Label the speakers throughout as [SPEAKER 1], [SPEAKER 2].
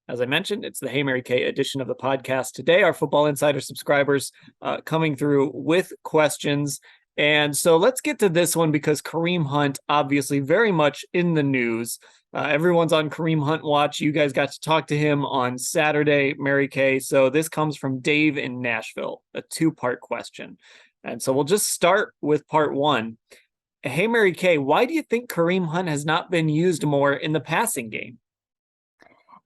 [SPEAKER 1] As I mentioned, it's the Hey Mary Kay edition of the podcast. Today, our Football Insider subscribers coming through with questions. And so let's get to this one because Kareem Hunt, obviously very much in the news. Everyone's on Kareem Hunt watch. You guys got to talk to him on Saturday, Mary Kay. So this comes from Dave in Nashville, a two-part question. And so we'll just start with part one. Hey, Mary Kay, why do you think Kareem Hunt has not been used more in the passing game?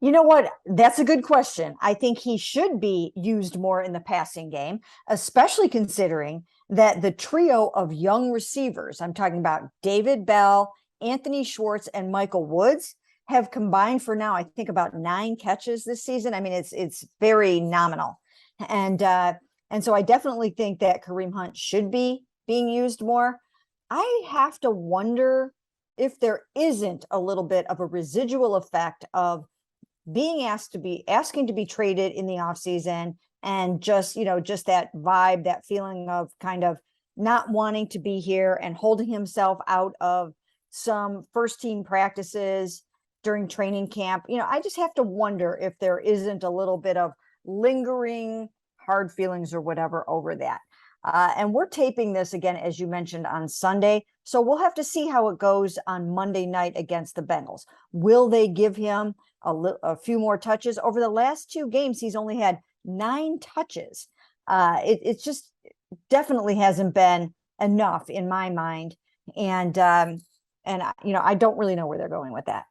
[SPEAKER 2] You know what? That's a good question. I think he should be used more in the passing game, especially considering that the trio of young receivers, I'm talking about David Bell, Anthony Schwartz, and Michael Woods, have combined for now, I think, about 9 catches this season. I mean, it's very nominal. And so I definitely think that Kareem Hunt should be being used more. I have to wonder if there isn't a little bit of a residual effect of being asking to be traded in the offseason and just that vibe, that feeling of kind of not wanting to be here and holding himself out of some first team practices during training camp. I just have to wonder if there isn't a little bit of lingering hard feelings or whatever over that. And we're taping this again, as you mentioned, on Sunday. So we'll have to see how it goes on Monday night against the Bengals. Will they give him a few more touches? Over the last 2 games, he's only had 9 touches. It just definitely hasn't been enough in my mind. And I don't really know where they're going with that.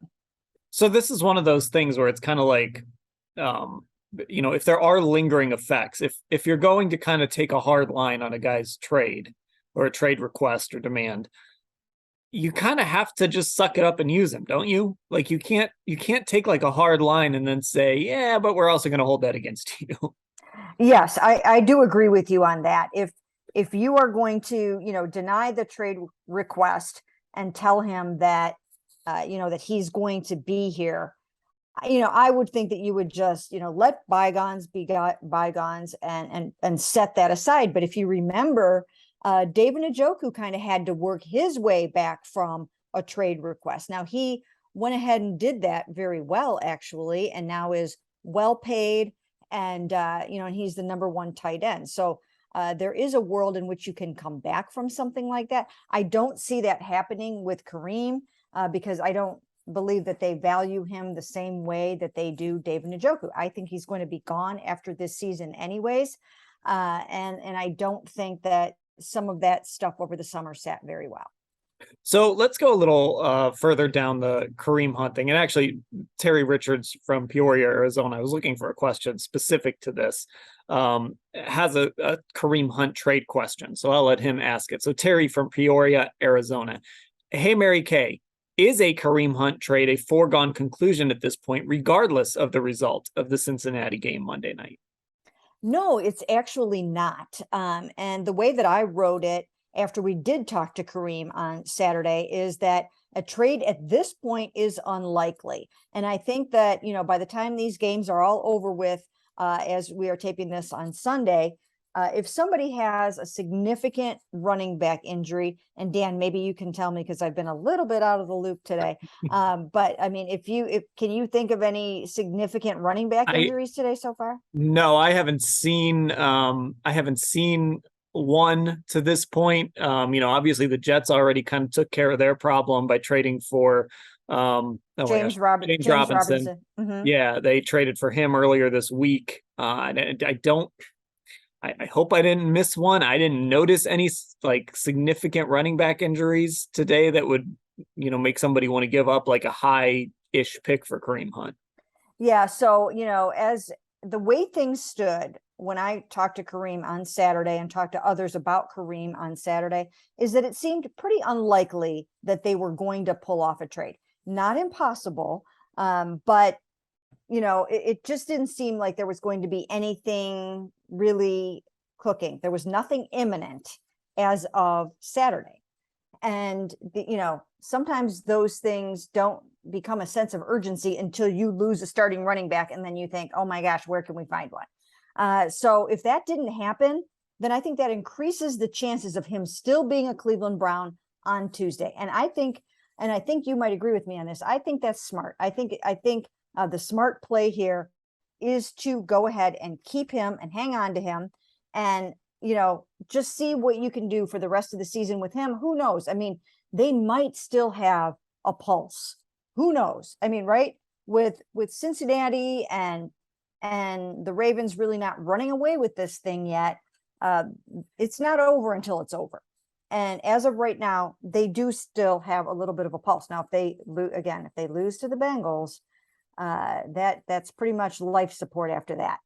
[SPEAKER 1] So this is one of those things where it's kind of like, if there are lingering effects, if you're going to kind of take a hard line on a guy's trade or a trade request or demand, you kind of have to just suck it up and use him, don't you? Like you can't take like a hard line and then say, yeah, but we're also going to hold that against you.
[SPEAKER 2] Yes, I do agree with you on that. If you are going to, deny the trade request and tell him that, that he's going to be here, I would think that you would just, let bygones be bygones and set that aside. But if you remember, David Njoku kind of had to work his way back from a trade request. Now he went ahead and did that very well, actually, and now is well paid, and and he's the number 1 tight end. So there is a world in which you can come back from something like that. I don't see that happening with Kareem because I don't believe that they value him the same way that they do David Njoku. I think he's going to be gone after this season anyways. And I don't think that some of that stuff over the summer sat very well.
[SPEAKER 1] So let's go a little further down the Kareem Hunt thing. And actually, Terry Richards from Peoria, Arizona, I was looking for a question specific to this, has a Kareem Hunt trade question. So I'll let him ask it. So Terry from Peoria, Arizona. Hey, Mary Kay, is a Kareem Hunt trade a foregone conclusion at this point, regardless of the result of the Cincinnati game Monday night?
[SPEAKER 2] No, it's actually not. And the way that I wrote it after we did talk to Kareem on Saturday is that a trade at this point is unlikely. And I think that, by the time these games are all over with, as we are taping this on Sunday, if somebody has a significant running back injury, and Dan, maybe you can tell me because I've been a little bit out of the loop today. But I mean, can you think of any significant running back injuries today so far?
[SPEAKER 1] No, I haven't seen one to this point. Obviously the Jets already kind of took care of their problem by trading for James Robinson.
[SPEAKER 2] Mm-hmm.
[SPEAKER 1] Yeah, they traded for him earlier this week. I hope I didn't miss one. I didn't notice any like significant running back injuries today that would, make somebody want to give up like a high-ish pick for Kareem Hunt.
[SPEAKER 2] Yeah. So, as the way things stood when I talked to Kareem on Saturday and talked to others about Kareem on Saturday, is that it seemed pretty unlikely that they were going to pull off a trade. Not impossible, but it just didn't seem like there was going to be anything really cooking. There was nothing imminent as of Saturday. And, sometimes those things don't become a sense of urgency until you lose a starting running back. And then you think, oh my gosh, where can we find one? So if that didn't happen, then I think that increases the chances of him still being a Cleveland Brown on Tuesday. And I think you might agree with me on this. I think that's smart. I think The smart play here is to go ahead and keep him and hang on to him, and just see what you can do for the rest of the season with him. Who knows? I mean, they might still have a pulse. Who knows? I mean, right? With Cincinnati and the Ravens really not running away with this thing yet, it's not over until it's over. And as of right now, they do still have a little bit of a pulse. Now, if they lose to the Bengals, that's pretty much life support after that.